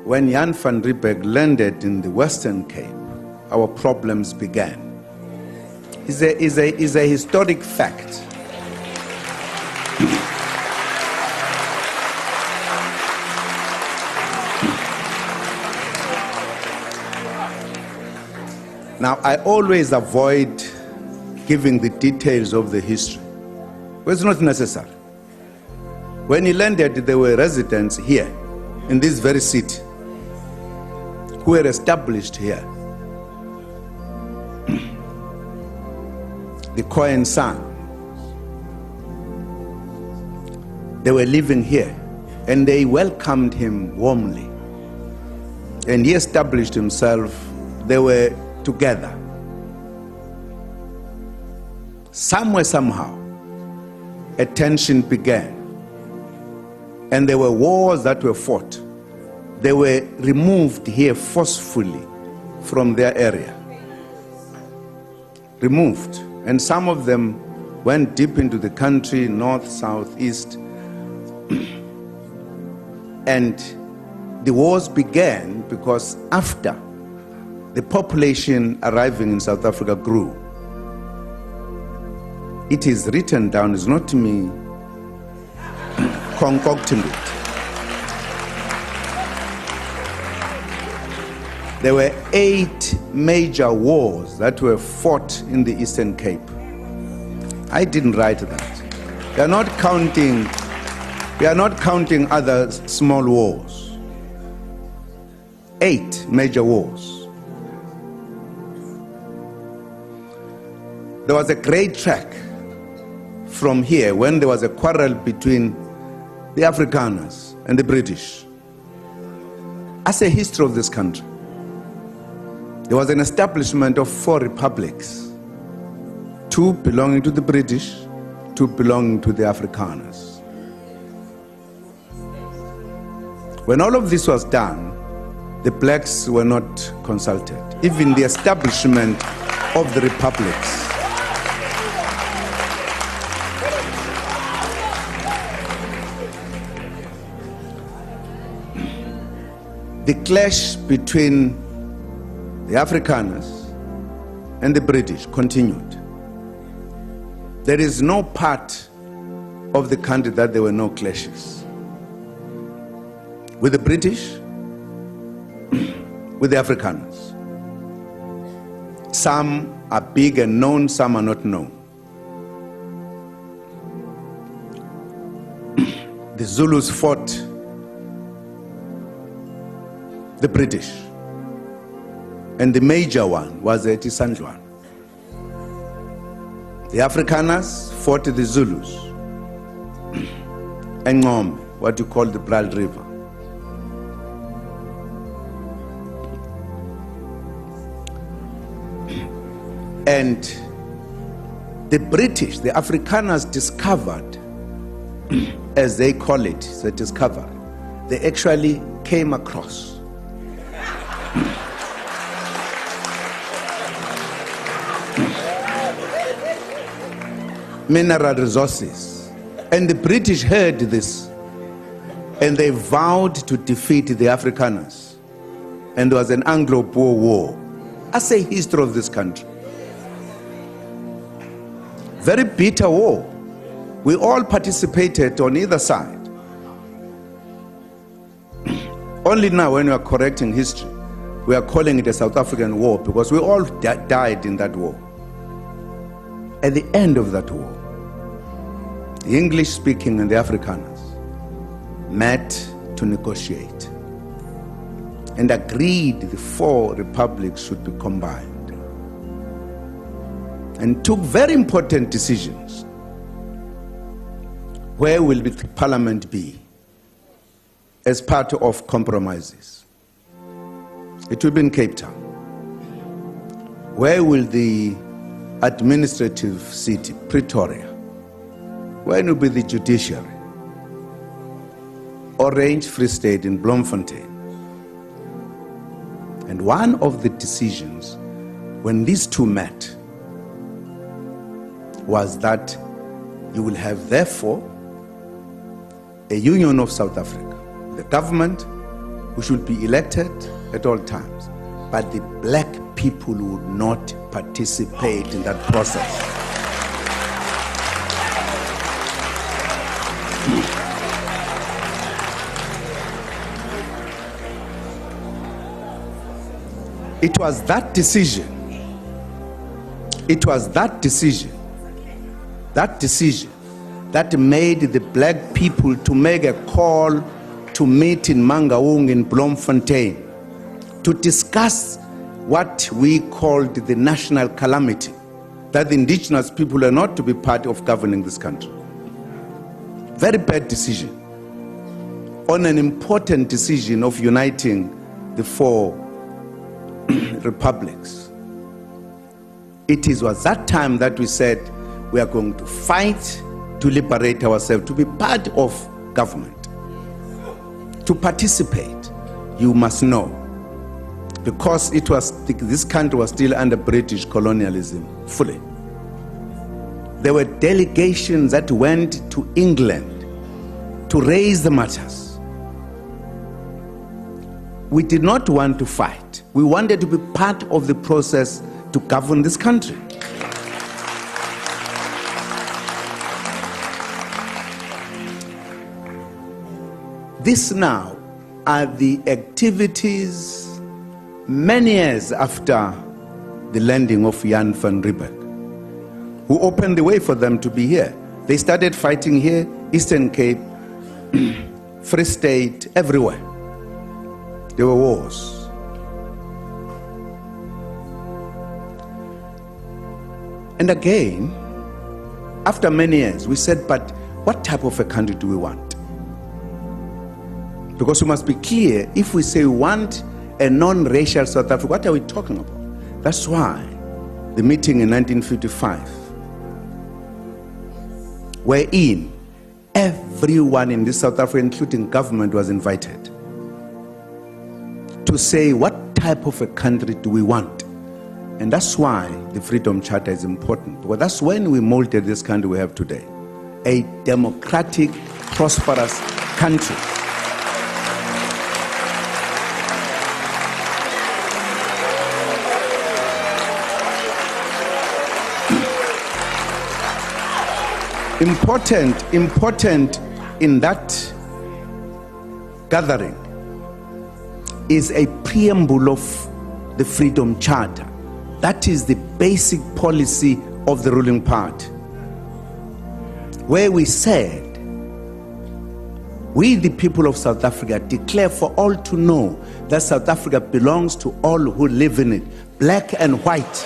when Jan van Riebeeck landed in the Western Cape, our problems began. It's a historic fact. Now, I always avoid giving the details of the history, but it's not necessary. When he landed, there were residents here, in this very city, who were established here. The Cohen son. They were living here, and they welcomed him warmly. And he established himself. They were together. Somewhere, somehow, a tension began. And there were wars that were fought. They were removed here forcefully from their area. Removed. And some of them went deep into the country, north, south, east. And the wars began because after the population arriving in South Africa grew. It is written down, it's not me concocting it. There were 8 major wars that were fought in the Eastern Cape. I didn't write that. We are not counting other small wars. 8 major wars. There was a great track from here when there was a quarrel between the Afrikaners and the British. As a history of this country, there was an establishment of 4 republics, 2 belonging to the British, 2 belonging to the Afrikaners. When all of this was done, the blacks were not consulted, even the establishment of the republics. The clash between the Afrikaners and the British continued. There is no part of the country that there were no clashes. With the British, with the Afrikaners. Some are big and known, some are not known. The Zulus fought the British, and the major one was at Isandlwana. The Afrikaners fought the Zulus, and Ngombe, what you call the Blood River. And the British, the Afrikaners discovered, as they call it, the discovery, they actually came across mineral resources. And the British heard this, and they vowed to defeat the Afrikaners. And there was an Anglo-Boer war. As a history of this country. Very bitter war. We all participated on either side. Only now, when we are correcting history, we are calling it a South African war because we all died in that war. At the end of that war, the English-speaking and the Afrikaners met to negotiate and agreed the 4 republics should be combined, and took very important decisions. Where will the parliament be as part of compromises? It will be in Cape Town. Where will the administrative city, Pretoria? Where will be the judiciary? Orange Free State in Bloemfontein. And one of the decisions, when these 2 met, was that you will have, therefore, a union of South Africa, the government We should be elected at all times, but the black people would not participate in that process. It was that decision. It was that decision that made the black people to make a call to meet in Mangaung in Bloemfontein to discuss what we called the national calamity, that the indigenous people are not to be part of governing this country. Very bad decision on an important decision of uniting the four republics. It was that time that we said we are going to fight to liberate ourselves, to be part of government. To participate, you must know, because this country was still under British colonialism fully. There were delegations that went to England to raise the matters. We did not want to fight. We wanted to be part of the process to govern this country. This now are the activities many years after the landing of Jan van Riebeeck, who opened the way for them to be here. They started fighting here, Eastern Cape, Free State, everywhere. There were wars. And again, after many years, we said, but what type of a country do we want? Because we must be clear, if we say we want a non-racial South Africa, what are we talking about? That's why the meeting in 1955, wherein everyone in this South Africa, including government, was invited to say what type of a country do we want. And that's why the Freedom Charter is important, because that's when we molded this country we have today, a democratic, prosperous country. Important in that gathering is a preamble of the Freedom Charter. That is the basic policy of the ruling party, where we said, we the people of South Africa declare for all to know that South Africa belongs to all who live in it, black and white.